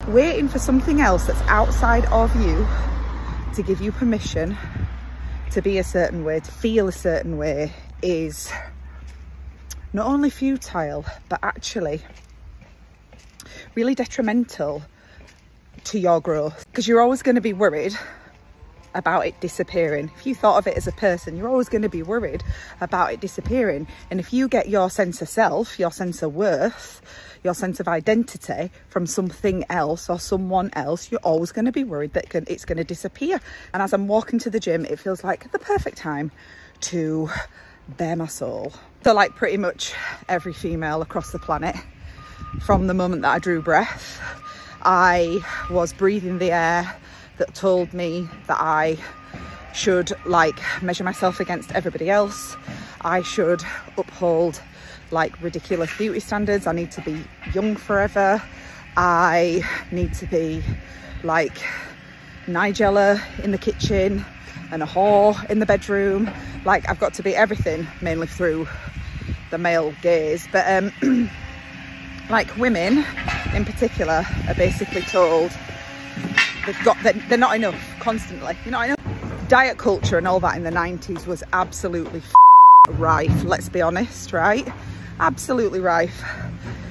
waiting for something else that's outside of you to give you permission to be a certain way, to feel a certain way, is not only futile, but actually really detrimental to your growth, because you're always going to be worried about it disappearing. If you thought of it as a person, you're always going to be worried about it disappearing. And if you get your sense of self, your sense of worth, your sense of identity from something else or someone else, you're always going to be worried that it's going to disappear. And as I'm walking to the gym, it feels like the perfect time to bare my soul. So like pretty much every female across the planet, from the moment that I drew breath, I was breathing the air that told me that I should like measure myself against everybody else. I should uphold like ridiculous beauty standards. I need to be young forever. I need to be like Nigella in the kitchen and a whore in the bedroom. Like I've got to be everything, mainly through the male gaze. But like women in particular are basically told they're not enough constantly. You're not enough. Diet culture and all that in the 90s was absolutely rife, let's be honest, right? Absolutely rife.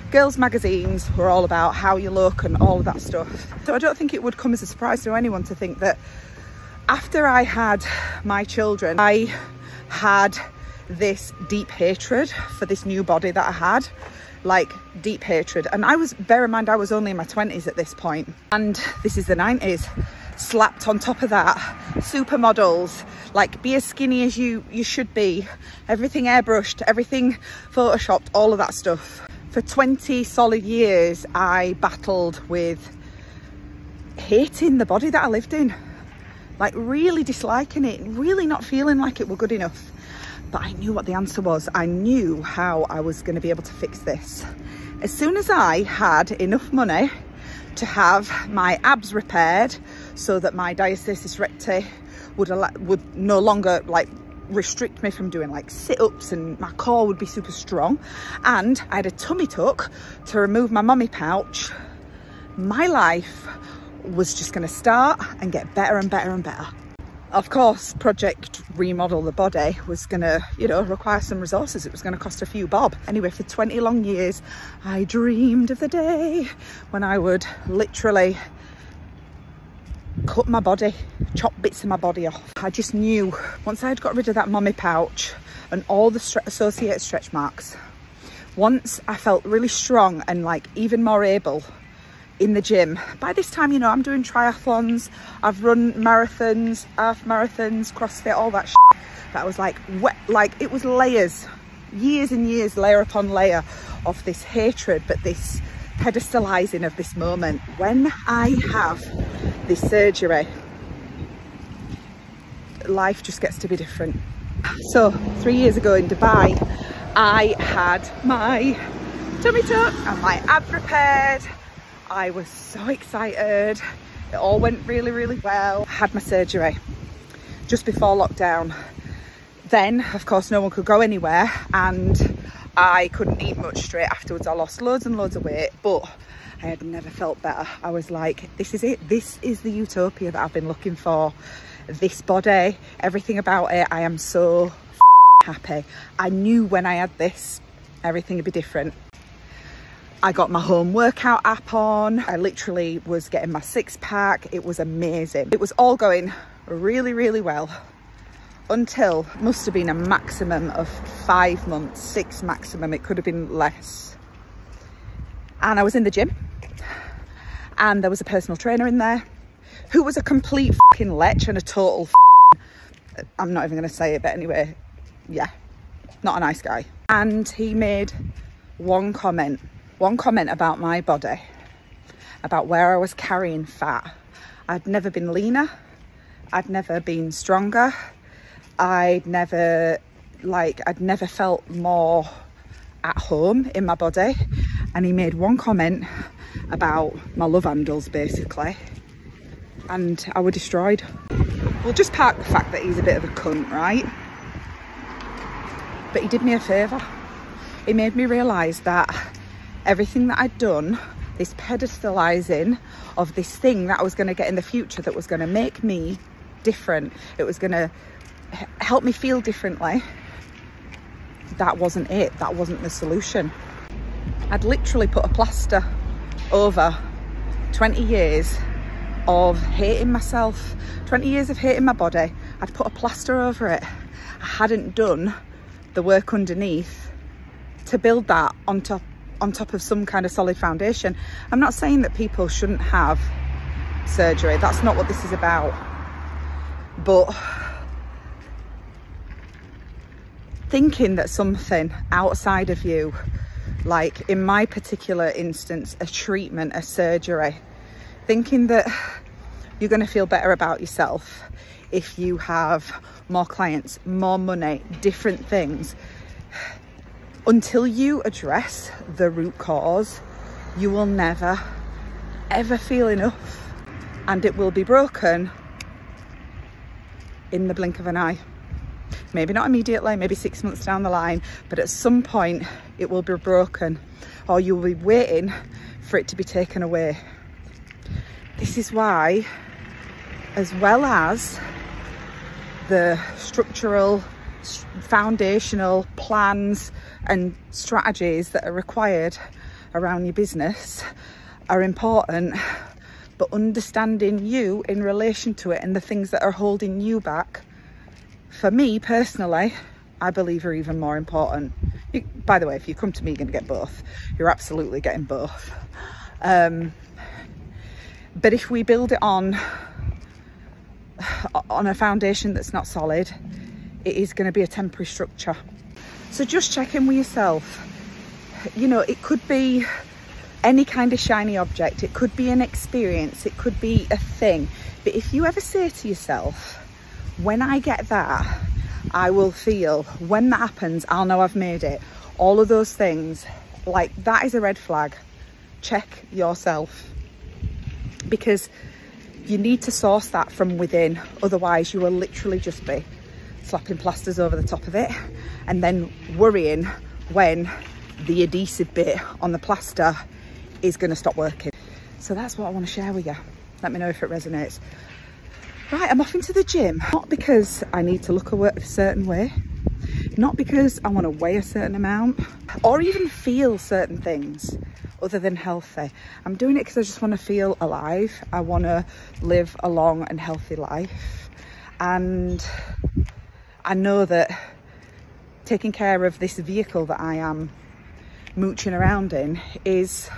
Girls' magazines were all about how you look and all of that stuff. So I don't think it would come as a surprise to anyone to think that after I had my children, I had this deep hatred for this new body that I had. Like deep hatred. And bear in mind, I was only in my 20s at this point, and this is the 90s. Slapped on top of that, supermodels, like be as skinny as you should be, everything airbrushed, everything photoshopped, all of that stuff. For 20 solid years I battled with hating the body that I lived in, like really disliking it, really not feeling like it were good enough. But I knew what the answer was. I knew how I was going to be able to fix this. As soon as I had enough money to have my abs repaired so that my diastasis recti would no longer like restrict me from doing like sit-ups, and my core would be super strong, and I had a tummy tuck to remove my mummy pouch, my life was just going to start and get better and better and better. Of course, Project Remodel the Body was going to, you know, require some resources. It was going to cost a few bob. Anyway, for 20 long years, I dreamed of the day when I would literally cut my body, chop bits of my body off. I just knew once I had got rid of that mummy pouch and all the associated stretch marks, once I felt really strong and like even more able in the gym. By this time, you know, I'm doing triathlons, I've run marathons, half marathons, CrossFit, all that shit. That was like wet, like it was layers, years and years, layer upon layer of this hatred, but this pedestalizing of this moment. When I have this surgery, life just gets to be different. So 3 years ago in Dubai, I had my tummy tuck and my abs repaired. I was so excited. It all went really, really well. I had my surgery just before lockdown. Then, of course, no one could go anywhere and I couldn't eat much straight afterwards. I lost loads and loads of weight, but I had never felt better. I was like, this is it. This is the utopia that I've been looking for. This body, everything about it, I am so happy. I knew when I had this, everything would be different. I got my home workout app on. I literally was getting my six-pack. It was amazing. It was all going really, really well until must have been a maximum of 5 months, 6 maximum. It could have been less. And I was in the gym and there was a personal trainer in there who was a complete fucking lech and a total I'm not even going to say it, but anyway, yeah, not a nice guy. And he made one comment about my body, about where I was carrying fat. I'd never been leaner, I'd never been stronger, I'd never felt more at home in my body. And he made one comment about my love handles basically, and I was destroyed. We'll just park the fact that he's a bit of a cunt, right? But he did me a favour. He made me realise that everything that I'd done this pedestalizing of this thing that I was going to get in the future that was going to make me different. It was going to help me feel differently. That wasn't it. That wasn't the solution. I'd literally put a plaster over 20 years of hating myself, 20 years of hating my body. I'd put a plaster over it. I hadn't done the work underneath to build that on top of some kind of solid foundation. I'm not saying that people shouldn't have surgery. That's not what this is about. But thinking that something outside of you, like in my particular instance, a treatment, a surgery, thinking that you're going to feel better about yourself if you have more clients, more money, different things. Until you address the root cause, you will never, ever feel enough, and it will be broken in the blink of an eye. Maybe not immediately, maybe 6 months down the line, but at some point it will be broken, or you'll be waiting for it to be taken away. This is why, as well as the structural, foundational plans and strategies that are required around your business are important, but understanding you in relation to it and the things that are holding you back, for me personally, I believe are even more important. By the way, if you come to me, you're going to get both. You're absolutely getting both. But if we build it on a foundation that's not solid, it is going to be a temporary structure. So just check in with yourself. You know, it could be any kind of shiny object, it could be an experience, it could be a thing, but if you ever say to yourself, when I get that, I will feel, when that happens, I'll know I've made it, all of those things, like, that is a red flag. Check yourself, because you need to source that from within. Otherwise you will literally just be slapping plasters over the top of it and then worrying when the adhesive bit on the plaster is going to stop working. So that's what I want to share with you. Let me know if it resonates. Right, I'm off into the gym, not because I need to look a certain way, not because I want to weigh a certain amount or even feel certain things other than healthy. I'm doing it because I just want to feel alive. I want to live a long and healthy life, and I know that taking care of this vehicle that I am mooching around in is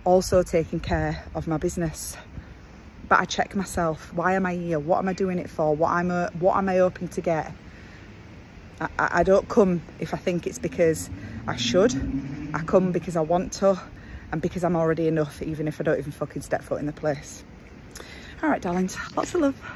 also taking care of my business. But I check myself. Why am I here? What am I doing it for? What am I hoping to get? I don't come if I think it's because I should. I come because I want to, and because I'm already enough, even if I don't even fucking step foot in the place. All right, darlings, lots of love.